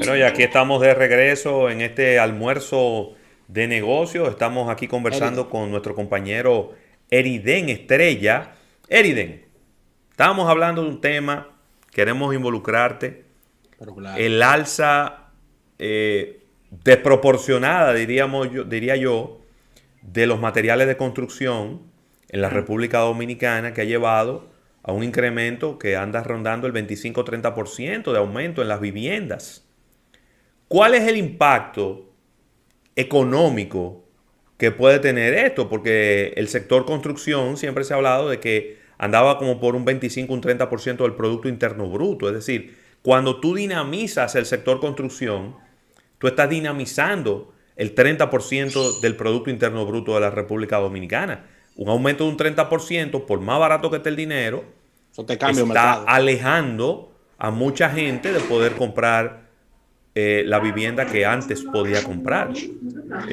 Bueno, y aquí estamos de regreso en este almuerzo de negocios. Estamos aquí conversando Eriden. con nuestro compañero Eriden Estrella. Eriden, estábamos hablando de un tema, queremos involucrarte. Pero claro. El alza desproporcionada, diría yo, de los materiales de construcción en la República Dominicana que ha llevado a un incremento que anda rondando el 25-30% de aumento en las viviendas. ¿Cuál es el impacto económico que puede tener esto? Porque el sector construcción siempre se ha hablado de que andaba como por un 25, un 30% del Producto Interno Bruto. Es decir, cuando tú dinamizas el sector construcción, tú estás dinamizando el 30% del Producto Interno Bruto de la República Dominicana. Un aumento de un 30%, por más barato que esté el dinero, Eso te cambia el está mercado. alejando a mucha gente de poder comprar la vivienda que antes podía comprar. Ok,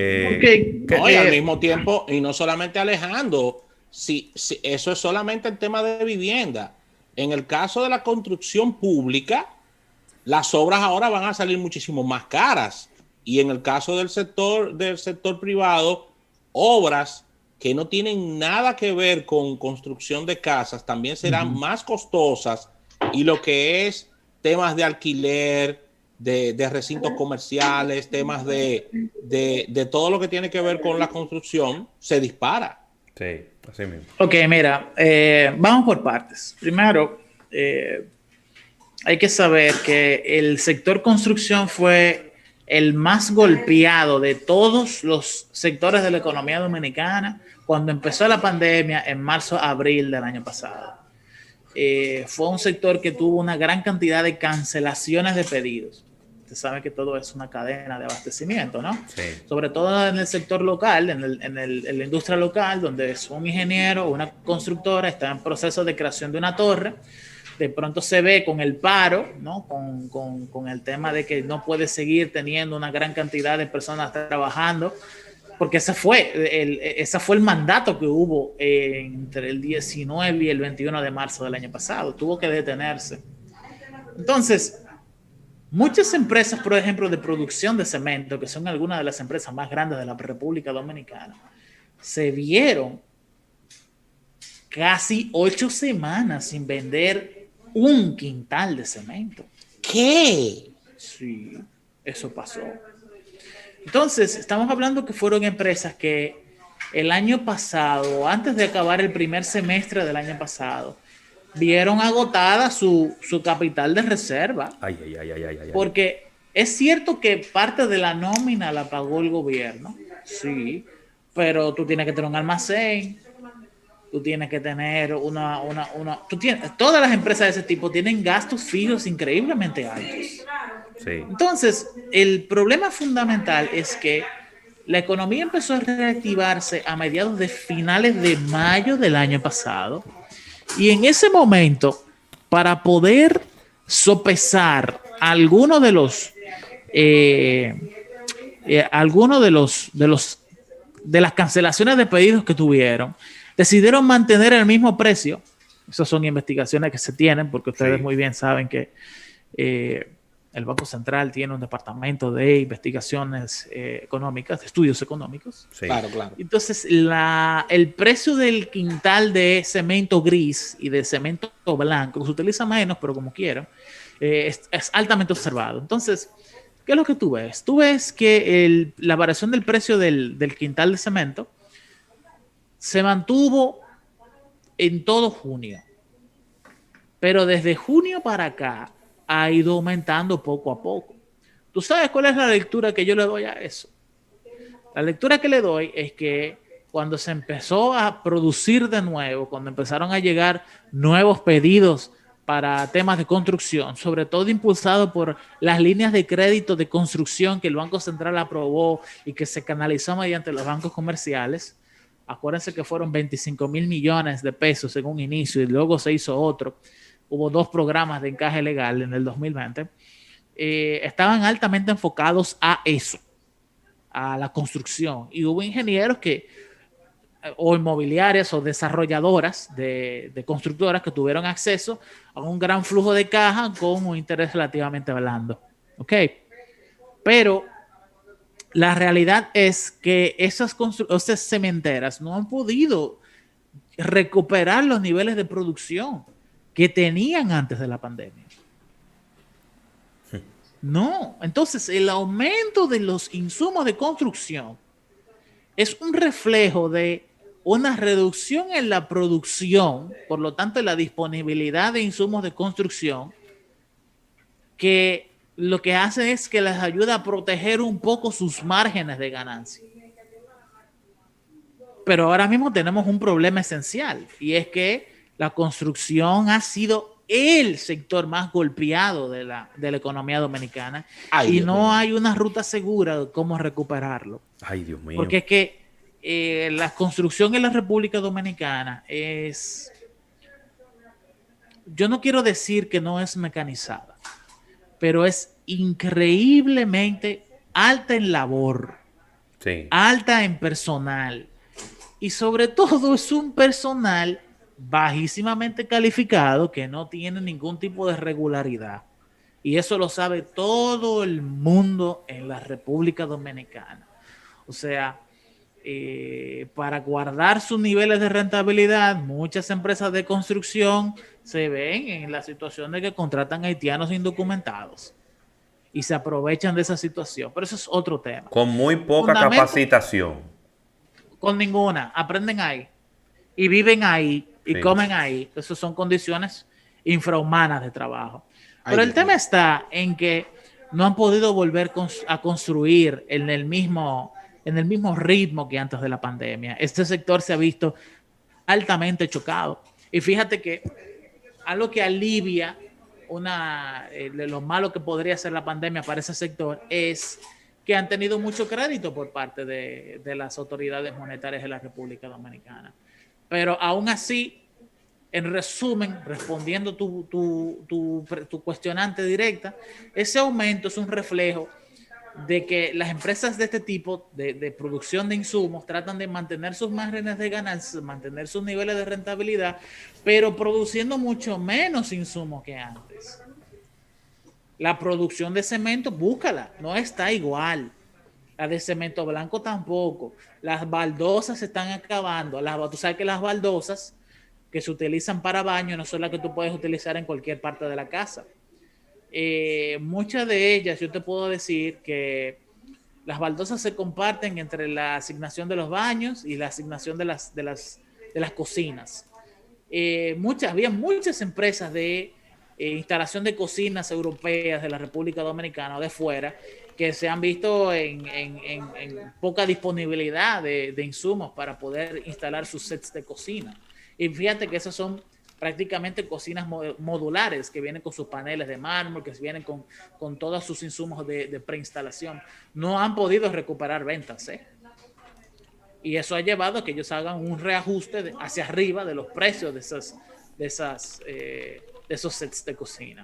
No, y al mismo tiempo, y no solamente alejando, si eso es solamente el tema de vivienda. En el caso de la construcción pública, las obras ahora van a salir muchísimo más caras. Y en el caso del sector privado, obras que no tienen nada que ver con construcción de casas también serán ujú. más costosas. Y lo que es temas de alquiler, de recintos comerciales, temas de todo lo que tiene que ver con la construcción, se dispara. Sí, así mismo. Ok, mira, vamos por partes. Primero, hay que saber que el sector construcción fue el más golpeado de todos los sectores de la economía dominicana cuando empezó la pandemia en marzo, abril del año pasado. Fue un sector que tuvo una gran cantidad de cancelaciones de pedidos. Usted sabe que todo es una cadena de abastecimiento, ¿no? Sí. Sobre todo en el sector local, en la industria local, donde es un ingeniero o una constructora está en proceso de creación de una torre, de pronto se ve con el paro, ¿no? Con el tema de que no puede seguir teniendo una gran cantidad de personas trabajando, porque ese fue el mandato que hubo entre el 19 y el 21 de marzo del año pasado. Tuvo que detenerse. Entonces, muchas empresas, por ejemplo, de producción de cemento, que son algunas de las empresas más grandes de la República Dominicana, se vieron casi 8 semanas sin vender un quintal de cemento. ¿Qué? Sí, eso pasó. Entonces, estamos hablando que fueron empresas que el año pasado, antes de acabar el primer semestre del año pasado, vieron agotada su capital de reserva, Ay, ay, ay, ay, ay, ay, ay. porque es cierto que parte de la nómina la pagó el gobierno, sí, pero tú tienes que tener un almacén, tú tienes que tener todas las empresas de ese tipo tienen gastos fijos increíblemente altos. Sí. Entonces, el problema fundamental es que la economía empezó a reactivarse a mediados de finales de mayo del año pasado y en ese momento, para poder sopesar algunos de los algunos de las cancelaciones de pedidos que tuvieron, decidieron mantener el mismo precio. Esas son investigaciones que se tienen, porque ustedes Sí. muy bien saben que eh, el Banco Central tiene un departamento de investigaciones económicas, de estudios económicos. Sí. Claro, claro. Entonces, el precio del quintal de cemento gris y de cemento blanco, que se utiliza menos, pero como quiera, es altamente observado. Entonces, ¿qué es lo que tú ves? Tú ves que la variación del precio del quintal de cemento se mantuvo en todo junio, pero desde junio para acá ha ido aumentando poco a poco. ¿Tú sabes cuál es la lectura que yo le doy a eso? La lectura que le doy es que cuando se empezó a producir de nuevo, cuando empezaron a llegar nuevos pedidos para temas de construcción, sobre todo impulsado por las líneas de crédito de construcción que el Banco Central aprobó y que se canalizó mediante los bancos comerciales. Acuérdense que fueron 25.000 millones de pesos en un inicio y luego se hizo otro. Hubo 2 programas de encaje legal en el 2020. Estaban altamente enfocados a eso, a la construcción. Y hubo ingenieros o inmobiliarias o desarrolladoras de constructoras que tuvieron acceso a un gran flujo de caja con un interés relativamente blando. ¿Ok? Pero la realidad es que esas cementeras no han podido recuperar los niveles de producción que tenían antes de la pandemia. No, entonces el aumento de los insumos de construcción es un reflejo de una reducción en la producción, por lo tanto en la disponibilidad de insumos de construcción, que lo que hace es que les ayuda a proteger un poco sus márgenes de ganancia. Pero ahora mismo tenemos un problema esencial, y es que la construcción ha sido el sector más golpeado de la economía dominicana. Ay, y Dios no mío. hay una ruta segura de cómo recuperarlo. Ay, Dios mío. Porque es que la construcción en la República Dominicana es... Yo no quiero decir que no es mecanizada, pero es increíblemente alta en labor, Sí. alta en personal, y sobre todo es un personal bajísimamente calificado que no tiene ningún tipo de regularidad. Y eso lo sabe todo el mundo en la República Dominicana. O sea, para guardar sus niveles de rentabilidad, muchas empresas de construcción se ven en la situación de que contratan haitianos indocumentados y se aprovechan de esa situación. Pero eso es otro tema. Con muy poca Fundamento, capacitación. con ninguna. Aprenden ahí y viven ahí y Sí. comen ahí. Esas son condiciones infrahumanas de trabajo. Ay, Pero el Dios tema mío. está en que no han podido volver a construir en el mismo ritmo que antes de la pandemia. Este sector se ha visto altamente chocado. Y fíjate que algo que alivia de lo malo que podría ser la pandemia para ese sector es que han tenido mucho crédito por parte de las autoridades monetarias de la República Dominicana. Pero aún así, en resumen, respondiendo tu cuestionante directa, ese aumento es un reflejo de que las empresas de este tipo de producción de insumos tratan de mantener sus márgenes de ganancia, mantener sus niveles de rentabilidad, pero produciendo mucho menos insumos que antes. La producción de cemento, búscala, no está igual. La de cemento blanco tampoco. Las baldosas se están acabando. Tú sabes que las baldosas que se utilizan para baño no son las que tú puedes utilizar en cualquier parte de la casa. Muchas de ellas, yo te puedo decir que las baldosas se comparten entre la asignación de los baños y la asignación de las cocinas. Había muchas empresas de instalación de cocinas europeas de la República Dominicana o de fuera que se han visto en poca disponibilidad de insumos para poder instalar sus sets de cocina. Y fíjate que esos son prácticamente cocinas modulares que vienen con sus paneles de mármol, que vienen con todos sus insumos de preinstalación. No han podido recuperar ventas, ¿eh? Y eso ha llevado a que ellos hagan un reajuste hacia arriba de los precios de esos sets de cocina.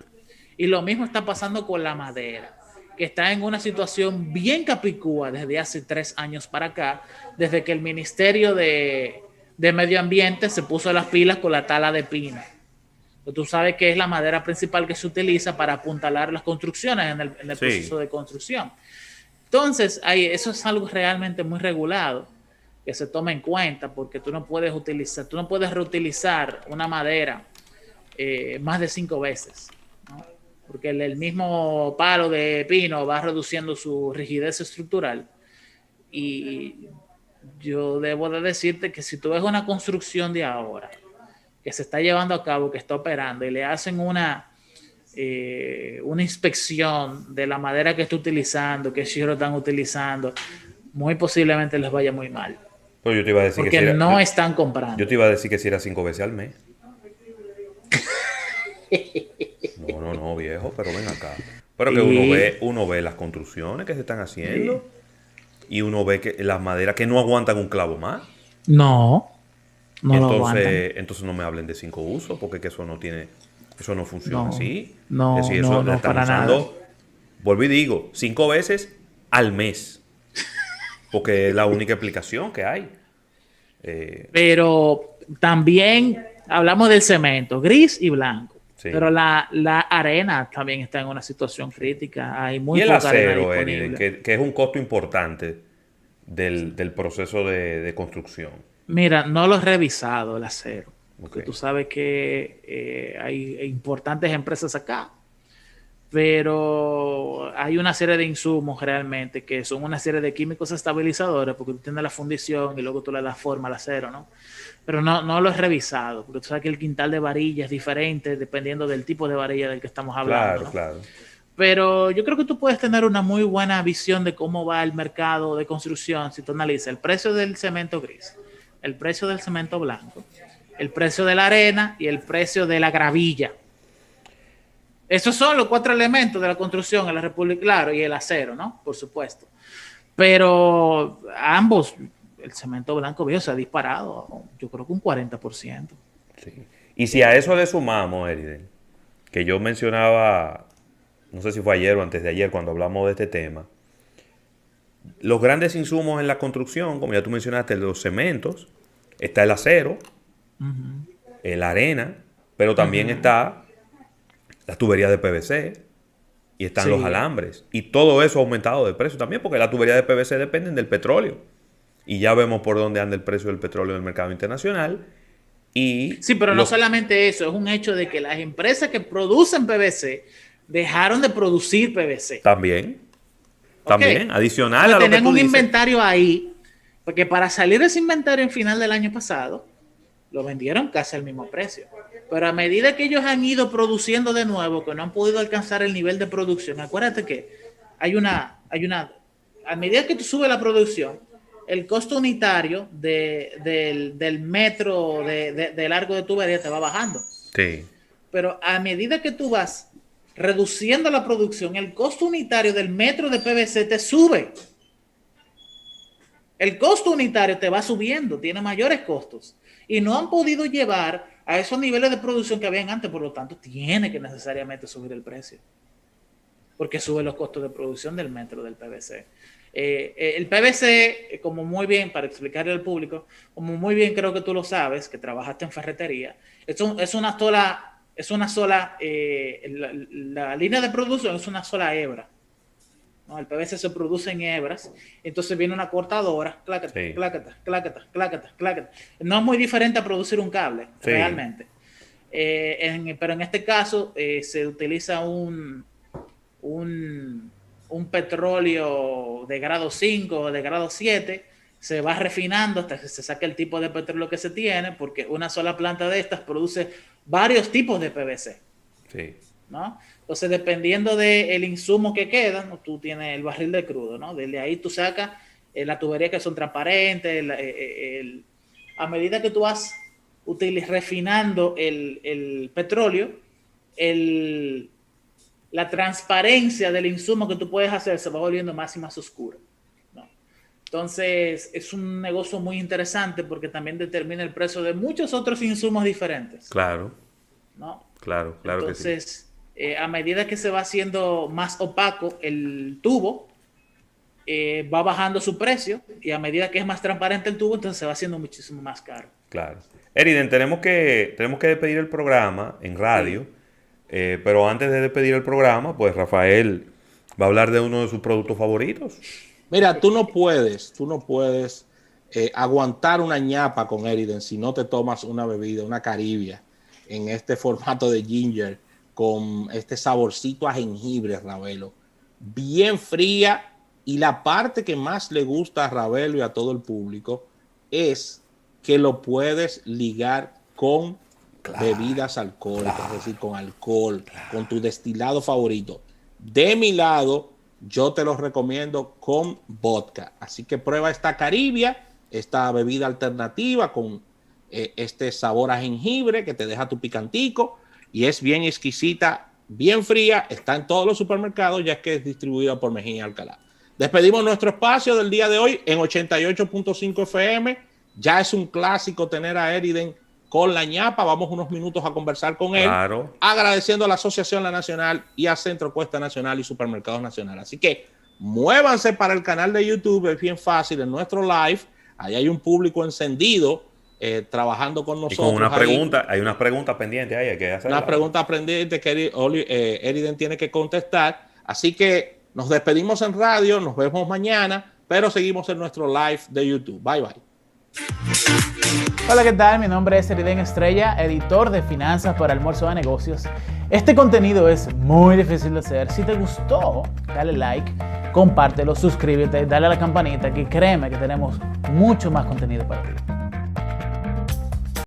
Y lo mismo está pasando con la madera, que está en una situación bien capicúa desde hace 3 años para acá, desde que el Ministerio de Medio Ambiente se puso las pilas con la tala de pino. Tú sabes que es la madera principal que se utiliza para apuntalar las construcciones en el Sí. proceso de construcción. Entonces, eso es algo realmente muy regulado que se toma en cuenta, porque tú no puedes reutilizar una madera más de 5 veces, ¿no? Porque el mismo palo de pino va reduciendo su rigidez estructural. Y yo debo de decirte que si tú ves una construcción de ahora que se está llevando a cabo, que está operando, y le hacen una inspección de la madera que está utilizando, que si lo están utilizando, muy posiblemente les vaya muy mal. Pero yo te iba a decir Porque que no están comprando. Yo te iba a decir que si era 5 veces al mes. No, viejo, pero ven acá. Pero que uno ve las construcciones que se están haciendo y uno ve que las maderas que no aguantan un clavo más. No lo aguantan. Entonces no me hablen de 5 usos, porque que eso no funciona así. No, es decir, eso la están para usando, nada. vuelvo y digo, 5 veces al mes. Porque es la única explicación que hay. Pero también hablamos del cemento, gris y blanco. Sí. Pero la arena también está en una situación crítica. Hay muy Y el poca arena acero, disponible. Eriden, que es un costo importante del proceso de construcción. Mira, no lo he revisado el acero. Porque Ok. tú sabes que hay importantes empresas acá, pero hay una serie de insumos realmente que son una serie de químicos estabilizadores, porque tú tienes la fundición y luego tú le das forma al acero, ¿no? Pero no lo he revisado, porque tú sabes que el quintal de varilla es diferente dependiendo del tipo de varilla del que estamos hablando, Claro, ¿no? claro. Pero yo creo que tú puedes tener una muy buena visión de cómo va el mercado de construcción si tú analizas el precio del cemento gris, el precio del cemento blanco, el precio de la arena y el precio de la gravilla. Esos son los 4 elementos de la construcción en la República, claro, y el acero, ¿no? Por supuesto. Pero ambos, el cemento blanco viejo se ha disparado, yo creo que un 40%. Sí. Y si a eso le sumamos, Eriden, que yo mencionaba, no sé si fue ayer o antes de ayer cuando hablamos de este tema, los grandes insumos en la construcción, como ya tú mencionaste, los cementos, está el acero, la arena, pero también está las tuberías de PVC y están los Sí. alambres. Y todo eso ha aumentado de precio también, porque las tuberías de PVC dependen del petróleo. Y ya vemos por dónde anda el precio del petróleo en el mercado internacional. Y Sí, pero no solamente eso, es un hecho de que las empresas que producen PVC dejaron de producir PVC. también, Ok. adicional Entonces, a lo que tenían tú un dices. inventario ahí, porque para salir ese inventario en final del año pasado, lo vendieron casi al mismo precio. Pero a medida que ellos han ido produciendo de nuevo, que no han podido alcanzar el nivel de producción, acuérdate que a medida que tú subes la producción, el costo unitario del metro de largo de tubería te va bajando. Sí, Pero a medida que tú vas reduciendo la producción, el costo unitario del metro de PVC te sube. El costo unitario te va subiendo, tiene mayores costos. Y no han podido llevar a esos niveles de producción que habían antes, por lo tanto, tiene que necesariamente subir el precio. Porque sube los costos de producción del metro del PVC. El PVC, como muy bien, para explicarle al público, como muy bien creo que tú lo sabes, que trabajaste en ferretería, es una sola, la línea de producción es una sola hebra. ¿No? El PVC se produce en hebras, entonces viene una cortadora, clácata, Sí. clácata, clácata, clácata, clácata. No es muy diferente a producir un cable, Sí. realmente. Pero en este caso se utiliza un petróleo de grado 5 o de grado 7, se va refinando hasta que se saque el tipo de petróleo que se tiene, porque una sola planta de estas produce varios tipos de PVC, sí. ¿no? Entonces, dependiendo del insumo que queda, ¿no? Tú tienes el barril de crudo, ¿no? Desde ahí tú sacas la tubería que son transparentes, a medida que tú vas refinando el petróleo, la transparencia del insumo que tú puedes hacer se va volviendo más y más oscura, ¿no? Entonces, es un negocio muy interesante porque también determina el precio de muchos otros insumos diferentes, Claro, ¿no? claro que sí. Entonces, a medida que se va haciendo más opaco el tubo, va bajando su precio, y a medida que es más transparente el tubo, entonces se va haciendo muchísimo más caro. Claro. Eriden, tenemos que despedir el programa en radio, pero antes de despedir el programa, pues Rafael va a hablar de uno de sus productos favoritos. Mira, tú no puedes aguantar una ñapa con Eriden si no te tomas una bebida, una Caribia, en este formato de ginger, con este saborcito a jengibre, Ravelo, bien fría. Y la parte que más le gusta a Ravelo y a todo el público es que lo puedes ligar con bebidas alcohólicas, es decir, con alcohol, con tu destilado favorito. De mi lado, yo te lo recomiendo con vodka. Así que prueba esta Caribia, esta bebida alternativa con este sabor a jengibre que te deja tu picantico, y es bien exquisita, bien fría. Está en todos los supermercados, ya que es distribuida por Mejía Alcalá. Despedimos nuestro espacio del día de hoy en 88.5 FM. Ya es un clásico tener a Eriden con la ñapa. Vamos unos minutos a conversar con él. Claro. Agradeciendo a la Asociación La Nacional y a Centro Cuesta Nacional y Supermercados Nacional. Así que muévanse para el canal de YouTube. Es bien fácil, en nuestro live. Ahí hay un público encendido trabajando con Y nosotros. con una ahí. pregunta, hay unas preguntas pendientes ahí, hay que hacerlas. Una pregunta pendiente que Eriden tiene que contestar. Así que nos despedimos en radio, nos vemos mañana, pero seguimos en nuestro live de YouTube. Bye, bye. Hola, ¿qué tal? Mi nombre es Eriden Estrella, editor de Finanzas para Almuerzo de Negocios. Este contenido es muy difícil de hacer. Si te gustó, dale like, compártelo, suscríbete, dale a la campanita, que créeme que tenemos mucho más contenido para ti.